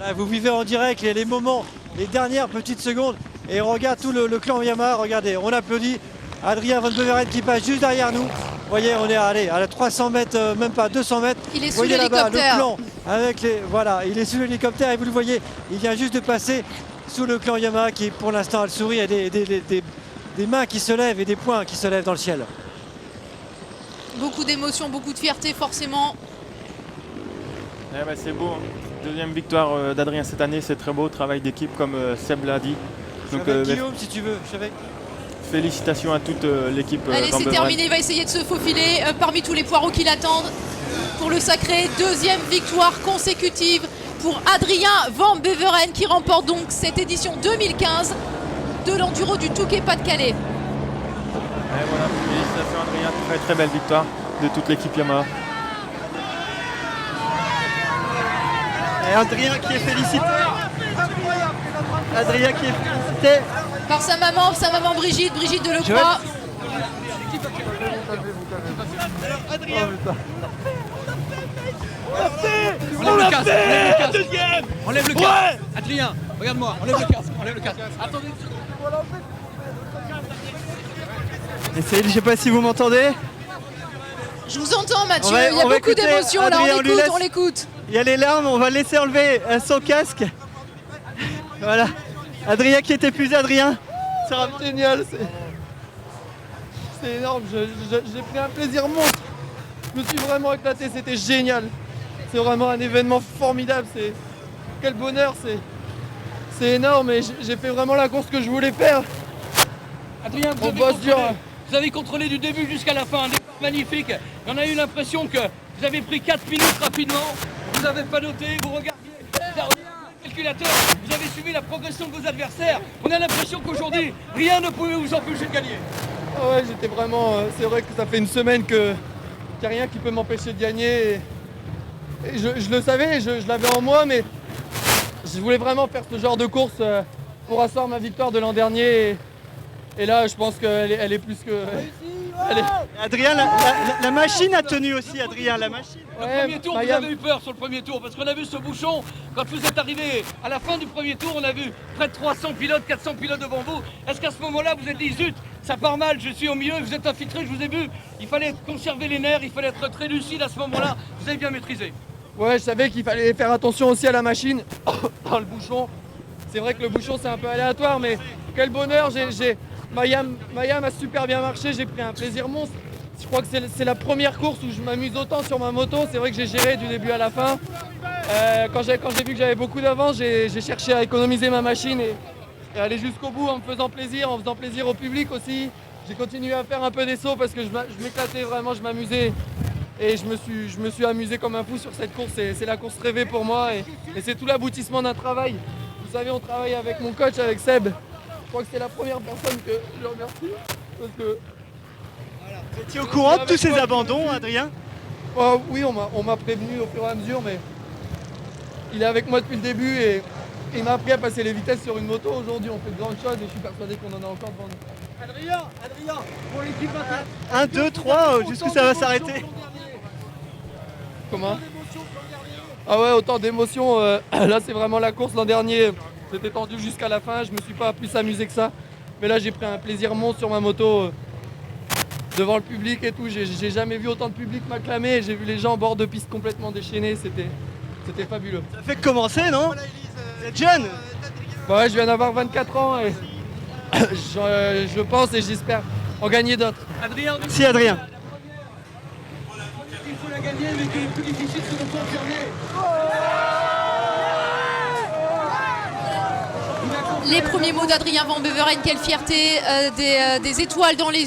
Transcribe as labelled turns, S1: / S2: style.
S1: Ah, vous vivez en direct les moments, les dernières petites secondes. Et on regarde tout le clan Yamaha, regardez, on applaudit. Adrien Van Beveren qui passe juste derrière nous. Vous voyez, on est à 300 mètres, même pas 200 mètres.
S2: Il est
S1: Vous
S2: sous
S1: voyez là-bas, le
S2: l'hélicoptère.
S1: clan avec les. Voilà, il est sous l'hélicoptère et vous le voyez, il vient juste de passer sous le clan Yamaha qui pour l'instant a le sourire et des mains qui se lèvent et des poings qui se lèvent dans le ciel.
S2: Beaucoup d'émotions, beaucoup de fierté forcément.
S3: Eh ben, c'est beau, hein. Deuxième victoire d'Adrien cette année, c'est très beau, travail d'équipe comme Seb l'a dit.
S1: Je suis avec Guillaume si tu veux, je suis avec.
S3: Félicitations à toute l'équipe.
S2: Allez,
S3: Van
S2: c'est
S3: Beveren.
S2: terminé, il va essayer de se faufiler parmi tous les poireaux qui l'attendent pour le sacré deuxième victoire consécutive pour Adrien Van Beveren qui remporte donc cette édition 2015 de l'enduro du Touquet Pas-de-Calais.
S3: Et voilà, félicitations Adrien, très très belle victoire de toute l'équipe Yamaha.
S4: Et Adrien qui est félicité. Adrien qui est félicité.
S2: Par sa maman Brigitte Delecroix.
S5: Enlève le casque, enlève le casque. Adrien, regarde-moi, enlève le casque. Attendez.
S4: Je sais pas si vous m'entendez.
S2: Je vous entends Mathieu,
S4: On va
S2: il y a beaucoup
S4: écouter
S2: d'émotions là,
S4: Adrien,
S2: on l'écoute.
S4: Il y a les larmes, on va laisser enlever son casque. Voilà. Adrien qui est épuisé, Adrien. C'est vraiment génial. C'est énorme, j'ai pris un plaisir monstre. Je me suis vraiment éclaté, c'était génial. C'est vraiment un événement formidable. Quel bonheur, c'est énorme et j'ai fait vraiment la course que je voulais faire.
S5: Adrien,
S4: On bosse dur.
S5: Vous avez contrôlé du début jusqu'à la fin, un départ magnifique. Et on a eu l'impression que vous avez pris 4 minutes rapidement. Vous n'avez pas noté, vous regardiez le calculateur, vous avez suivi la progression de vos adversaires. On a l'impression qu'aujourd'hui, rien ne pouvait vous empêcher de gagner.
S4: Ah ouais, j'étais vraiment. C'est vrai que ça fait une semaine qu'il n'y a rien qui peut m'empêcher de gagner. Et je le savais, je l'avais en moi, mais je voulais vraiment faire ce genre de course pour asseoir ma victoire de l'an dernier. Et là, je pense qu'elle est plus que. Adrien, la machine a tenu aussi, Adrien, la machine.
S5: Le premier tour, vous avez eu peur sur le premier tour parce qu'on a vu ce bouchon. Quand vous êtes arrivé à la fin du premier tour, on a vu près de 300 pilotes, 400 pilotes devant vous. Est-ce qu'à ce moment-là, vous êtes dit zut, ça part mal, je suis au milieu, vous êtes infiltré, je vous ai vu. Il fallait conserver les nerfs, il fallait être très lucide à ce moment-là. Vous avez bien maîtrisé. Ouais, je savais qu'il fallait faire attention aussi à la machine, dans le bouchon. C'est vrai que le bouchon, c'est un peu aléatoire, mais quel bonheur. Mayam a super bien marché, j'ai pris un plaisir monstre. Je crois que c'est la première course où je m'amuse autant sur ma moto. C'est vrai que j'ai géré du début à la fin. Quand j'ai vu que j'avais beaucoup d'avance, j'ai cherché à économiser ma machine et aller jusqu'au bout en me faisant plaisir, en faisant plaisir au public aussi. J'ai continué à faire un peu des sauts parce que je m'éclatais vraiment, je m'amusais. Et je me suis amusé comme un fou sur cette course. C'est la course rêvée pour moi et c'est tout l'aboutissement d'un travail. Vous savez, on travaille avec mon coach, avec Seb. Je crois que c'est la première personne que je remercie. Parce que... Vous étiez au courant de tous ces abandons, Adrien? Oui, on m'a prévenu au fur et à mesure, mais il est avec moi depuis le début et il m'a appris à passer les vitesses sur une moto. Aujourd'hui, on fait de grandes choses et je suis persuadé qu'on en a encore devant nous. Adrien, pour l'équipe 1, 2, 3, jusqu'où ça va s'arrêter? Comment? Ah ouais, autant d'émotions. Là, c'est vraiment la course. L'an dernier, j'étais tendu jusqu'à la fin. Je me suis pas plus amusé que ça. Mais là, j'ai pris un plaisir monstre sur ma moto. Devant le public et tout, j'ai jamais vu autant de public m'acclamer. J'ai vu les gens en bord de piste complètement déchaînés. C'était fabuleux. Ça fait que commencer, non? Vous êtes jeune? Ouais, je viens d'avoir 24 ans et je pense et j'espère en gagner d'autres. Adrien,
S4: Merci Adrien.
S5: il faut la gagner, mais que le plus difficile, c'est de confirmer.
S2: Les premiers mots d'Adrien Van Beveren, quelle fierté, des étoiles dans les